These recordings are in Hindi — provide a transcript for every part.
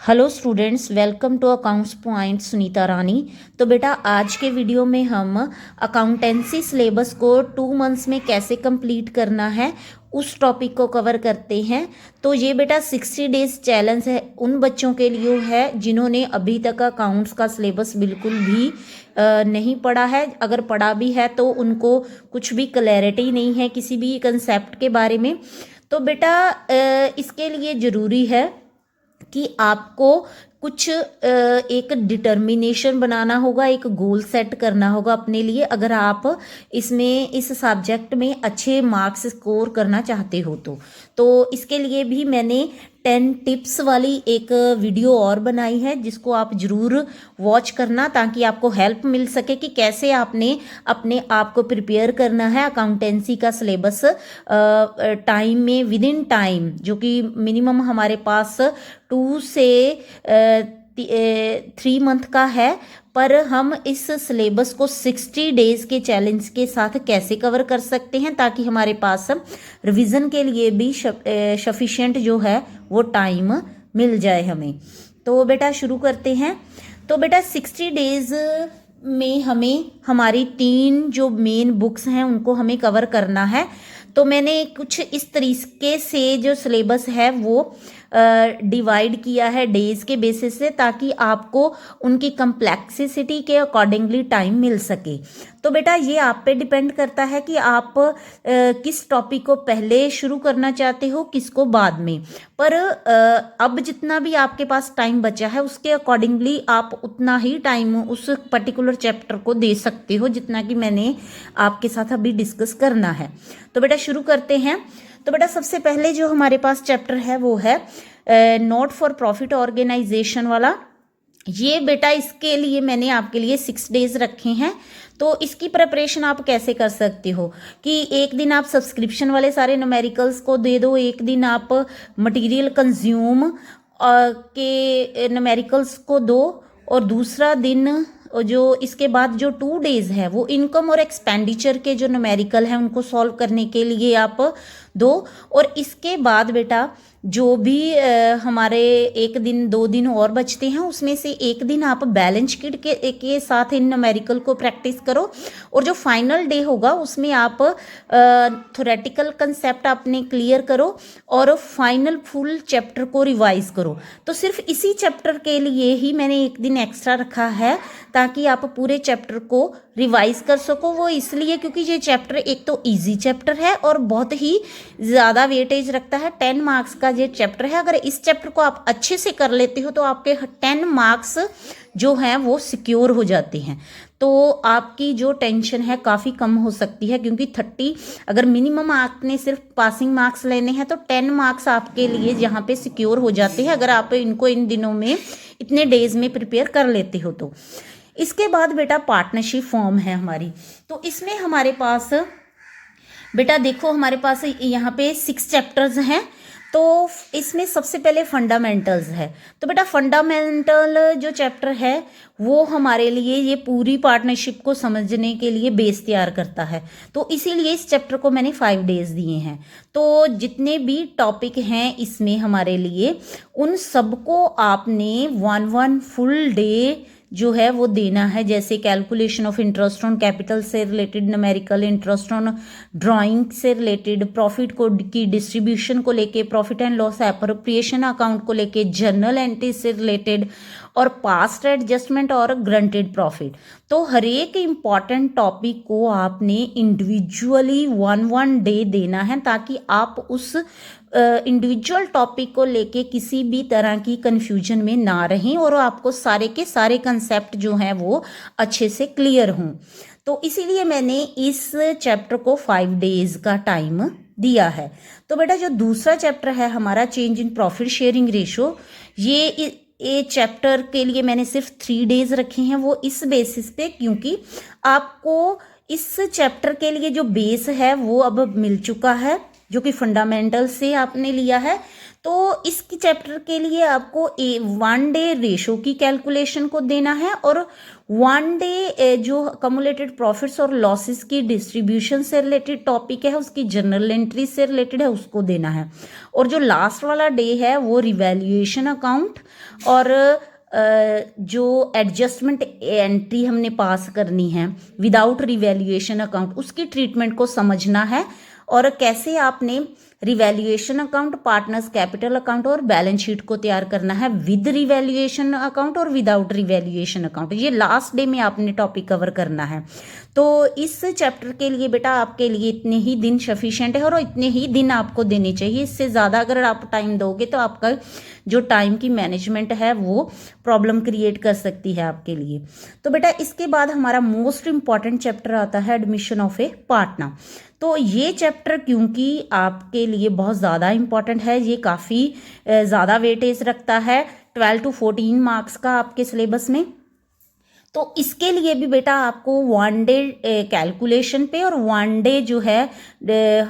Hello students, welcome to accounts point Sunita Rani. तो बेटा आज के वीडियो में हम अकाउंटेंसी सिलेबस को 2 मंथ्स में कैसे कंप्लीट करना है उस टॉपिक को कवर करते हैं। तो ये बेटा 60 डेज चैलेंज है उन बच्चों के लिए है जिन्होंने अभी तक अकाउंट्स का सिलेबस बिल्कुल भी नहीं पढ़ा है। अगर पढ़ा भी है तो उनको कुछ भी क्लैरिटी नहीं है किसी भी कंसेप्ट के बारे में। तो बेटा इसके लिए ज़रूरी है कि आपको कुछ एक डिटर्मिनेशन बनाना होगा, एक गोल सेट करना होगा अपने लिए। अगर आप इसमें इस सब्जेक्ट में अच्छे मार्क्स स्कोर करना चाहते हो तो इसके लिए भी मैंने 10 टिप्स वाली एक वीडियो और बनाई है जिसको आप ज़रूर वॉच करना ताकि आपको हेल्प मिल सके कि कैसे आपने अपने आप को प्रिपेयर करना है अकाउंटेंसी का सिलेबस टाइम में, विद इन टाइम, जो कि मिनिमम हमारे पास 2 से 3 मंथ का है। पर हम इस सिलेबस को 60 डेज़ के चैलेंज के साथ कैसे कवर कर सकते हैं ताकि हमारे पास रिवीजन के लिए भी सफिशिएंट जो है वो टाइम मिल जाए हमें। तो बेटा शुरू करते हैं। तो बेटा 60 डेज़ में हमें हमारी 3 जो मेन बुक्स हैं उनको हमें कवर करना है। तो मैंने कुछ इस तरीके से जो सिलेबस है वो डिवाइड किया है डेज़ के बेसिस से ताकि आपको उनकी कम्प्लेक्सिटी के अकॉर्डिंगली टाइम मिल सके। तो बेटा ये आप पे डिपेंड करता है कि आप किस टॉपिक को पहले शुरू करना चाहते हो, किसको बाद में। पर अब जितना भी आपके पास टाइम बचा है उसके अकॉर्डिंगली आप उतना ही टाइम उस पर्टिकुलर चैप्टर को दे सकते हो जितना कि मैंने आपके साथ अभी डिस्कस करना है। तो बेटा शुरू करते हैं। तो बेटा सबसे पहले जो हमारे पास चैप्टर है वो है नॉट फॉर प्रॉफिट ऑर्गेनाइजेशन वाला। ये बेटा इसके लिए मैंने आपके लिए 6 डेज रखे हैं। तो इसकी प्रिपरेशन आप कैसे कर सकते हो कि एक दिन आप सब्सक्रिप्शन वाले सारे न्यूमेरिकल्स को दे दो, एक दिन आप मटेरियल कंज्यूम के न्यूमेरिकल्स को दो, और दूसरा दिन जो इसके बाद जो 2 डेज है वो इनकम और एक्सपेंडिचर के जो न्यूमेरिकल है उनको सॉल्व करने के लिए आप दो। और इसके बाद बेटा जो भी हमारे 1 दिन 2 दिन और बचते हैं उसमें से एक दिन आप बैलेंस शीट के साथ इन न्यूमेरिकल को प्रैक्टिस करो, और जो फाइनल डे होगा उसमें आप थ्योरेटिकल कंसेप्ट अपने क्लियर करो और फाइनल फुल चैप्टर को रिवाइज करो। तो सिर्फ इसी चैप्टर के लिए ही मैंने एक दिन एक्स्ट्रा रखा है ताकि आप पूरे चैप्टर को रिवाइज कर सको। वो इसलिए क्योंकि ये चैप्टर एक तो इजी चैप्टर है और बहुत ही ज़्यादा वेटेज रखता है। 10 मार्क्स का ये चैप्टर है। अगर इस चैप्टर को आप अच्छे से कर लेते हो तो आपके 10 मार्क्स जो हैं वो सिक्योर हो जाते हैं। तो आपकी जो टेंशन है काफ़ी कम हो सकती है, क्योंकि 30 अगर मिनिमम आपने सिर्फ पासिंग मार्क्स लेने हैं तो 10 मार्क्स आपके लिए यहाँ पे सिक्योर हो जाते हैं अगर आप इनको इन दिनों में इतने डेज में प्रिपेयर कर लेते हो तो। इसके बाद बेटा पार्टनरशिप फॉर्म है हमारी। तो इसमें हमारे पास बेटा देखो हमारे पास यहाँ पे 6 चैप्टर्स हैं। तो इसमें सबसे पहले फंडामेंटल्स है। तो बेटा फंडामेंटल जो चैप्टर है वो हमारे लिए ये पूरी पार्टनरशिप को समझने के लिए बेस तैयार करता है। तो इसीलिए इस चैप्टर को मैंने 5 डेज दिए हैं। तो जितने भी टॉपिक हैं इसमें हमारे लिए उन सबको आपने 1 फुल डे जो है वो देना है। जैसे calculation of interest on capital से related numerical, interest on drawing से रिलेटेड, प्रॉफिट को की डिस्ट्रीब्यूशन को लेके, profit and loss appropriation account को लेके, जर्नल एंट्री से रिलेटेड, और पास्ट एडजस्टमेंट और ग्रंटेड प्रॉफिट। तो हर एक इम्पॉर्टेंट टॉपिक को आपने इंडिविजुअली 1 डे देना है ताकि आप उस इंडिविजुअल टॉपिक को लेके किसी भी तरह की कन्फ्यूजन में ना रहें और आपको सारे के सारे कंसेप्ट जो हैं वो अच्छे से क्लियर हों। तो इसीलिए मैंने इस चैप्टर को 5 डेज का टाइम दिया है। तो बेटा जो दूसरा चैप्टर है हमारा change in profit sharing ratio, ये चैप्टर के लिए मैंने सिर्फ 3 डेज रखे हैं। वो इस बेसिस पे क्योंकि आपको इस चैप्टर के लिए जो बेस है वो अब मिल चुका है जो कि फंडामेंटल से आपने लिया है। तो इस चैप्टर के लिए आपको 1 डे रेशो की कैलकुलेशन को देना है और 1 डे जो कम्युलेटेड प्रॉफिट्स और लॉसेस की डिस्ट्रीब्यूशन से रिलेटेड टॉपिक है उसकी जर्नल एंट्री से रिलेटेड है उसको देना है। और जो लास्ट वाला डे है वो रिवैल्यूएशन अकाउंट और जो एडजस्टमेंट एंट्री हमने पास करनी है विदाउट रिवैल्यूएशन अकाउंट उसकी ट्रीटमेंट को समझना है और कैसे आपने revaluation account, partners capital account और बैलेंस शीट को तैयार करना है विद रिवैल्यूएशन अकाउंट और विदाउट रिवैल्यूएशन अकाउंट। ये लास्ट डे में आपने टॉपिक कवर करना है। तो इस चैप्टर के लिए बेटा आपके लिए इतने ही दिन सफिशिएंट है और इतने ही दिन आपको देने चाहिए। इससे ज़्यादा अगर आप टाइम दोगे तो आपका जो टाइम की मैनेजमेंट है वो प्रॉब्लम क्रिएट कर सकती है आपके लिए। तो बेटा इसके बाद हमारा मोस्ट इंपॉर्टेंट चैप्टर आता है एडमिशन ऑफ ए पार्टनर। तो ये चैप्टर क्योंकि आपके लिए बहुत ज़्यादा इंपॉर्टेंट है, ये काफ़ी ज़्यादा वेटेज रखता है 12 to 14 मार्क्स का आपके सिलेबस में। तो इसके लिए भी बेटा आपको 1 डे कैलकुलेशन पे और 1 डे जो है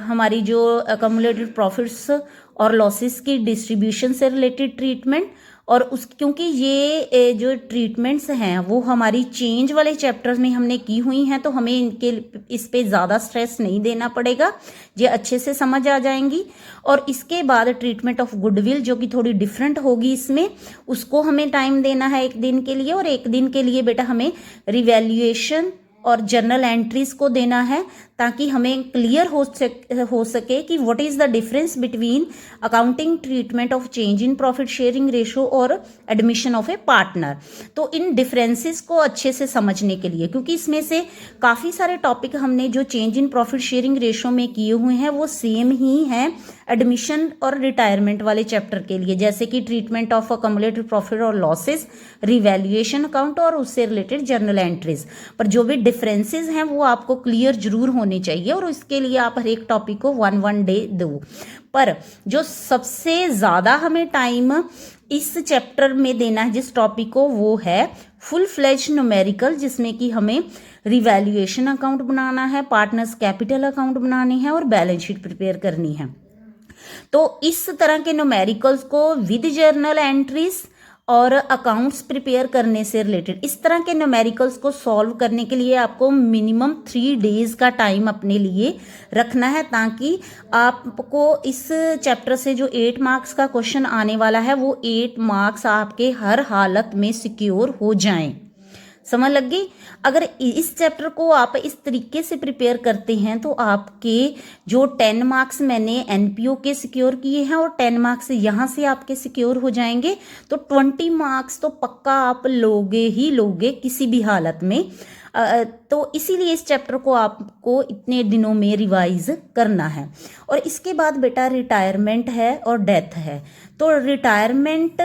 हमारी जो अकमुलेटेड प्रॉफिट्स और लॉसेस की डिस्ट्रीब्यूशन से रिलेटेड ट्रीटमेंट और उस क्योंकि ये जो ट्रीटमेंट्स हैं वो हमारी चेंज वाले चैप्टर्स में हमने की हुई हैं तो हमें इनके इस पे ज़्यादा स्ट्रेस नहीं देना पड़ेगा, ये अच्छे से समझ आ जाएंगी। और इसके बाद ट्रीटमेंट ऑफ गुडविल जो कि थोड़ी डिफरेंट होगी इसमें, उसको हमें टाइम देना है 1 दिन के लिए और 1 दिन के लिए बेटा हमें रिवैल्यूएशन और जर्नल एंट्रीज को देना है ताकि हमें क्लियर हो सके कि what is the difference between accounting treatment of change in profit sharing ratio और एडमिशन ऑफ ए पार्टनर। तो इन डिफरेंसेस को अच्छे से समझने के लिए, क्योंकि इसमें से काफ़ी सारे टॉपिक हमने जो change in profit sharing ratio में किए हुए हैं वो सेम ही हैं एडमिशन और रिटायरमेंट वाले चैप्टर के लिए, जैसे कि ट्रीटमेंट ऑफ अकमुलेटेड प्रॉफिट और लॉसेस, रिवैल्यूएशन अकाउंट और उससे रिलेटेड जर्नल एंट्रीज। पर जो भी डिफरेंसेस हैं वो आपको क्लियर जरूर होने चाहिए और इसके लिए आप हर एक टॉपिक को 1 डे दो। पर जो सबसे ज़्यादा हमें टाइम इस चैप्टर में देना है जिस टॉपिक को, वो है फुल फ्लेज न्यूमेरिकल, जिसमें कि हमें रिवैल्यूएशन अकाउंट बनाना है, पार्टनर्स कैपिटल अकाउंट बनानी है और बैलेंस शीट प्रिपेयर करनी है। तो इस तरह के न्यूमेरिकल्स को विद जर्नल एंट्रीज और अकाउंट्स प्रिपेयर करने से रिलेटेड इस तरह के न्यूमेरिकल्स को सॉल्व करने के लिए आपको मिनिमम 3 डेज का टाइम अपने लिए रखना है, ताकि आपको इस चैप्टर से जो 8 मार्क्स का क्वेश्चन आने वाला है वो 8 मार्क्स आपके हर हालत में सिक्योर हो जाएं। समझ लग गई? अगर इस चैप्टर को आप इस तरीके से प्रिपेयर करते हैं तो आपके जो 10 मार्क्स मैंने एनपीओ के सिक्योर किए हैं और 10 मार्क्स यहाँ से आपके सिक्योर हो जाएंगे, तो 20 मार्क्स तो पक्का आप लोगे ही लोगे किसी भी हालत में। तो इसीलिए इस चैप्टर को आपको इतने दिनों में रिवाइज करना है। और इसके बाद बेटा रिटायरमेंट है और डेथ है। तो रिटायरमेंट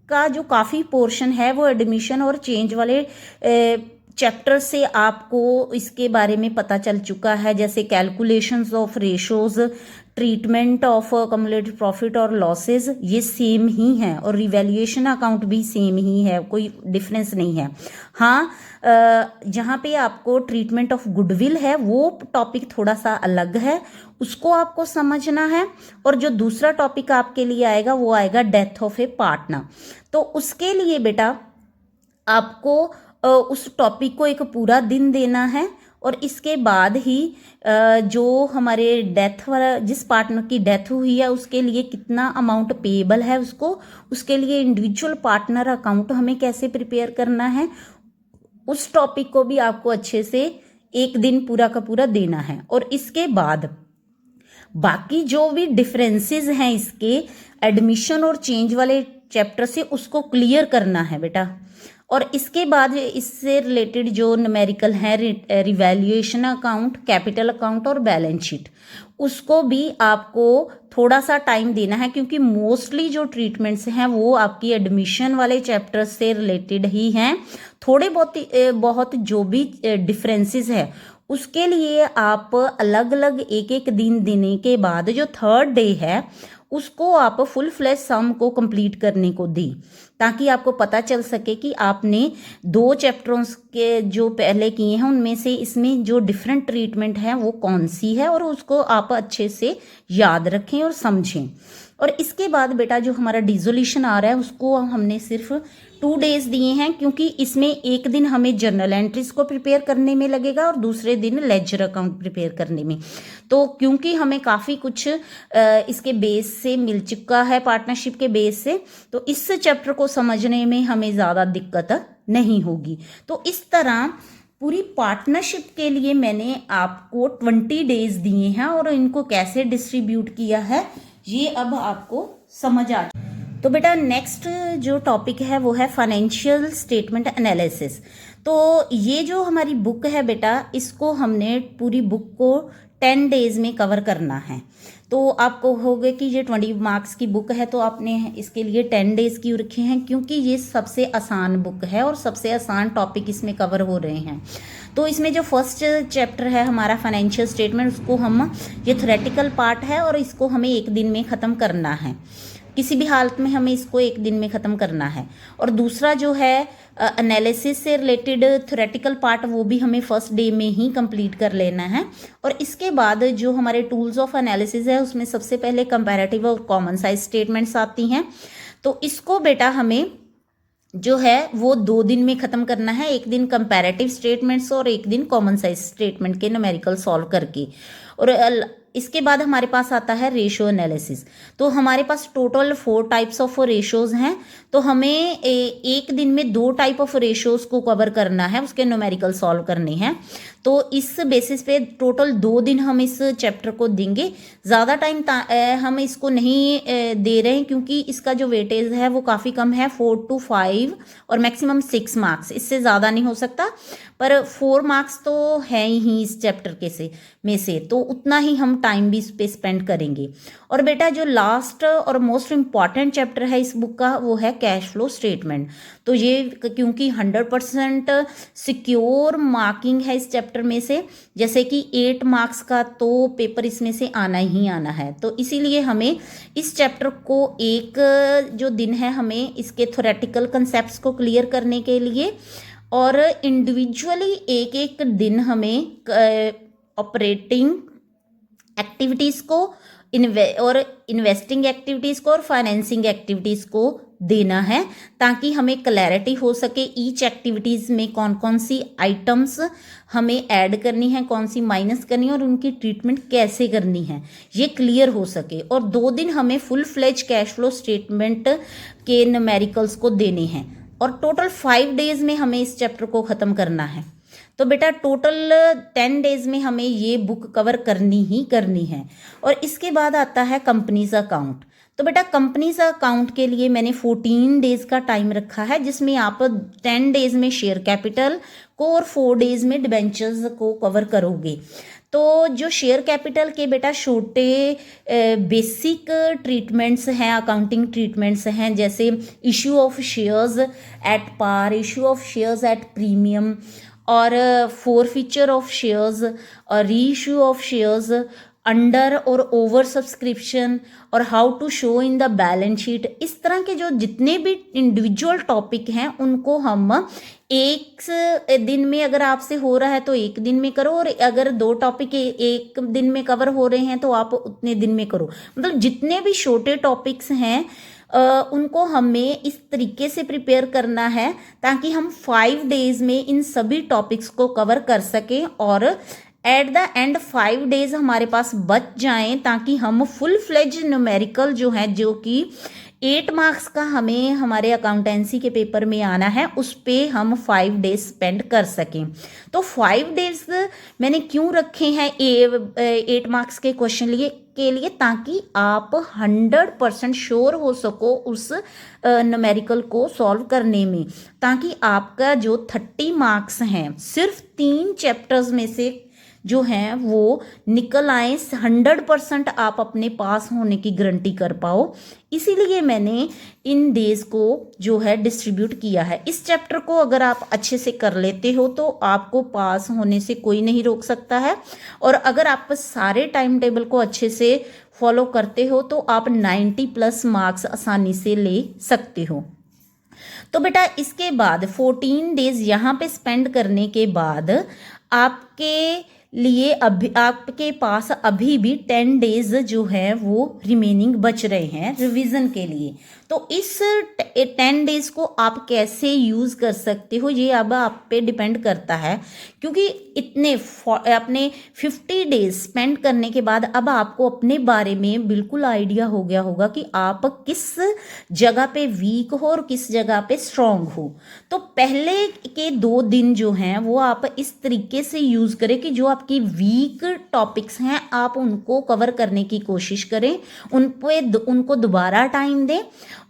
का जो काफ़ी पोर्शन है वो एडमिशन और चेंज वाले चैप्टर से आपको इसके बारे में पता चल चुका है, जैसे calculations of ratios, treatment of accumulated profit और लॉसेस, ये सेम ही हैं और रिवैल्यूएशन अकाउंट भी सेम ही है, कोई डिफरेंस नहीं है। हाँ, जहाँ पे आपको ट्रीटमेंट ऑफ गुडविल है वो टॉपिक थोड़ा सा अलग है, उसको आपको समझना है। और जो दूसरा टॉपिक आपके लिए आएगा वो आएगा डेथ ऑफ ए पार्टनर। तो उसके लिए बेटा आपको उस टॉपिक को एक पूरा दिन देना है और इसके बाद ही जो हमारे डेथ वाला जिस पार्टनर की डेथ हुई है उसके लिए कितना अमाउंट पेएबल है उसके लिए इंडिविजुअल पार्टनर अकाउंट हमें कैसे प्रिपेयर करना है, उस टॉपिक को भी आपको अच्छे से 1 दिन पूरा का पूरा देना है। और इसके बाद बाकी जो भी डिफरेंसेस हैं इसके एडमिशन और चेंज वाले चैप्टर से उसको क्लियर करना है बेटा। और इसके बाद इससे रिलेटेड जो न्यूमेरिकल है रिवैल्यूएशन अकाउंट, कैपिटल अकाउंट और बैलेंस शीट, उसको भी आपको थोड़ा सा टाइम देना है, क्योंकि मोस्टली जो ट्रीटमेंट्स हैं वो आपकी एडमिशन वाले चैप्टर से रिलेटेड ही हैं। थोड़े बहुत जो भी डिफरेंसेस है उसके लिए आप अलग अलग एक दिन देने के बाद जो 3rd डे है उसको आप फुल फ्लैश सम को कंप्लीट करने को दी, ताकि आपको पता चल सके कि आपने 2 चैप्टरों के जो पहले किए हैं उनमें से इसमें जो डिफरेंट ट्रीटमेंट है वो कौन सी है और उसको आप अच्छे से याद रखें और समझें। और इसके बाद बेटा जो हमारा डिसोल्यूशन आ रहा है उसको हमने सिर्फ 2 डेज दिए हैं, क्योंकि इसमें एक दिन हमें जर्नल एंट्रीज को प्रिपेयर करने में लगेगा और दूसरे दिन लेजर अकाउंट प्रिपेयर करने में। तो क्योंकि हमें काफ़ी कुछ इसके बेस से मिल चुका है, पार्टनरशिप के बेस से, तो इस चैप्टर को समझने में हमें ज़्यादा दिक्कत नहीं होगी। तो इस तरह पूरी पार्टनरशिप के लिए मैंने आपको 20 डेज दिए हैं और इनको कैसे डिस्ट्रीब्यूट किया है ये अब आपको समझ आ। तो बेटा नेक्स्ट जो टॉपिक है वो है फाइनेंशियल स्टेटमेंट एनालिसिस। तो ये जो हमारी बुक है बेटा, इसको हमने पूरी बुक को 10 डेज में कवर करना है। तो आप कहोगे कि ये 20 मार्क्स की बुक है तो आपने इसके लिए 10 डेज क्यों रखे हैं, क्योंकि ये सबसे आसान बुक है और सबसे आसान टॉपिक इसमें कवर हो रहे हैं। तो इसमें जो फर्स्ट चैप्टर है हमारा फाइनेंशियल स्टेटमेंट, उसको हम, ये थ्योरेटिकल पार्ट है और इसको हमें एक दिन में ख़त्म करना है, किसी भी हालत में हमें इसको एक दिन में ख़त्म करना है। और दूसरा जो है एनालिसिस से रिलेटेड थ्योरेटिकल पार्ट, वो भी हमें फर्स्ट डे में ही कंप्लीट कर लेना है। और इसके बाद जो हमारे टूल्स ऑफ एनालिसिस है उसमें सबसे पहले कंपैरेटिव और कॉमन साइज स्टेटमेंट्स आती हैं। तो इसको बेटा हमें जो है वो 2 दिन में ख़त्म करना है, एक दिन कंपैरेटिव स्टेटमेंट्स और एक दिन कॉमन साइज स्टेटमेंट के न्यूमेरिकल सॉल्व करके। और इसके बाद हमारे पास आता है रेशो एनालिसिस। तो हमारे पास टोटल 4 टाइप्स ऑफ रेशोज़ हैं, तो हमें एक दिन में 2 टाइप ऑफ रेशोज़ को कवर करना है, उसके न्यूमेरिकल सॉल्व करने हैं। तो इस बेसिस पे टोटल 2 दिन हम इस चैप्टर को देंगे। ज़्यादा टाइम हम इसको नहीं दे रहे हैं, क्योंकि इसका जो वेटेज है वो काफ़ी कम है, 4 to 5 और मैक्सिमम 6 मार्क्स, इससे ज़्यादा नहीं हो सकता। पर 4 मार्क्स तो है ही इस चैप्टर में से, तो उतना ही हम टाइम भी इस पे स्पेंड करेंगे। और बेटा जो लास्ट और मोस्ट इम्पॉर्टेंट चैप्टर है इस बुक का वो है कैश फ्लो स्टेटमेंट। तो ये क्योंकि 100% सिक्योर मार्किंग है इस चैप्टर में से, जैसे कि 8 मार्क्स का तो पेपर इसमें से आना ही आना है, तो इसीलिए हमें इस चैप्टर को एक जो दिन है हमें इसके थ्योरेटिकल कंसेप्ट्स को क्लियर करने के लिए, और इंडिविजुअली एक एक दिन हमें ऑपरेटिंग एक्टिविटीज़ को और इन्वेस्टिंग एक्टिविटीज़ को और फाइनेंसिंग एक्टिविटीज़ को देना है, ताकि हमें क्लैरिटी हो सके ईच एक्टिविटीज़ में कौन कौन सी आइटम्स हमें ऐड करनी है, कौन सी माइनस करनी है और उनकी ट्रीटमेंट कैसे करनी है, ये क्लियर हो सके। और 2 दिन हमें full fledge cash flow statement के न्यूमेरिकल्स को देने हैं, और टोटल 5 डेज में हमें इस चैप्टर को ख़त्म करना है। तो बेटा टोटल 10 डेज में हमें ये बुक कवर करनी ही करनी है। और इसके बाद आता है कंपनीज अकाउंट। तो बेटा कंपनीज अकाउंट के लिए मैंने 14 डेज का टाइम रखा है, जिसमें आप 10 डेज में शेयर कैपिटल को और 4 डेज में डिबेंचर्स को कवर करोगे। तो जो शेयर कैपिटल के बेटा छोटे बेसिक ट्रीटमेंट्स हैं, अकाउंटिंग ट्रीटमेंट्स हैं, जैसे issue of shares at par, issue of shares at premium, और फोरफीचर ऑफ शेयर्स और reissue of shares, under और ओवर सब्सक्रिप्शन, और how to show in the balance sheet. इस तरह के जो जितने भी इंडिविजुअल टॉपिक हैं उनको हम एक दिन में, अगर आपसे हो रहा है तो एक दिन में करो, और अगर 2 टॉपिक एक दिन में कवर हो रहे हैं तो आप उतने दिन में करो। मतलब जितने भी छोटे टॉपिक्स हैं उनको हमें इस तरीके से प्रिपेयर करना है ताकि हम 5 डेज में इन सभी टॉपिक्स को कवर कर सकें, और एट द एंड 5 डेज हमारे पास बच जाएं, ताकि हम फुल फ्लेज न्यूमेरिकल जो है, जो कि 8 मार्क्स का हमें हमारे अकाउंटेंसी के पेपर में आना है, उस पे हम 5 डेज स्पेंड कर सकें। तो 5 डेज मैंने क्यों रखे हैं 8 मार्क्स के क्वेश्चन के लिए, ताकि आप 100% श्योर हो सको उस न्यूमेरिकल को सॉल्व करने में, ताकि आपका जो 30 मार्क्स हैं सिर्फ 3 चैप्टर्स में से जो हैं वो निकल आए, 100% आप अपने पास होने की गारंटी कर पाओ। इसीलिए मैंने इन डेज को जो है डिस्ट्रीब्यूट किया है। इस चैप्टर को अगर आप अच्छे से कर लेते हो तो आपको पास होने से कोई नहीं रोक सकता है, और अगर आप सारे टाइम टेबल को अच्छे से फॉलो करते हो तो आप 90+ मार्क्स आसानी से ले सकते हो। तो बेटा इसके बाद 14 डेज यहाँ पे स्पेंड करने के बाद आपके लिए अभी आपके पास अभी भी 10 डेज जो है वो रिमेनिंग बच रहे हैं रिवीजन के लिए। तो इस 10 डेज को आप कैसे यूज़ कर सकते हो ये अब आप पे डिपेंड करता है, क्योंकि इतने अपने 50 डेज स्पेंड करने के बाद अब आपको अपने बारे में बिल्कुल आइडिया हो गया होगा कि आप किस जगह पे वीक हो और किस जगह पे स्ट्रांग हो। तो पहले के 2 दिन जो हैं वो आप इस तरीके से यूज़ करें कि जो आपकी वीक टॉपिक्स हैं आप उनको कवर करने की कोशिश करें, उनको दोबारा टाइम दें,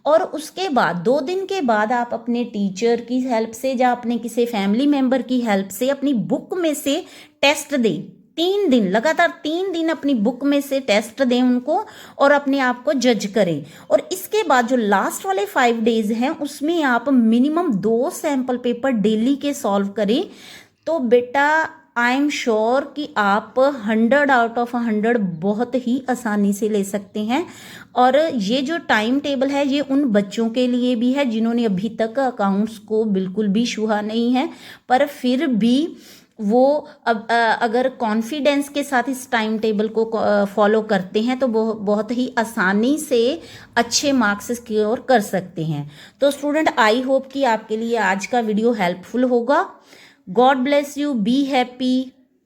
और उसके बाद 2 दिन के बाद आप अपने टीचर की हेल्प से या अपने किसी फैमिली मेम्बर की हेल्प से अपनी बुक में से टेस्ट दें। 3 दिन लगातार 3 दिन अपनी बुक में से टेस्ट दें उनको और अपने आप को जज करें। और इसके बाद जो लास्ट वाले 5 डेज हैं उसमें आप मिनिमम 2 सैम्पल पेपर डेली के सॉल्व करें। तो बेटा आई एम श्योर कि आप 100 आउट ऑफ 100 बहुत ही आसानी से ले सकते हैं। और ये जो टाइम टेबल है ये उन बच्चों के लिए भी है जिन्होंने अभी तक अकाउंट्स को बिल्कुल भी छुआ नहीं है, पर फिर भी वो अब अगर कॉन्फिडेंस के साथ इस टाइम टेबल को फॉलो करते हैं तो वो बहुत ही आसानी से अच्छे मार्क्स सिक्योर कर सकते हैं। तो स्टूडेंट आई होप कि आपके लिए आज का वीडियो हेल्पफुल होगा। God bless you, be happy.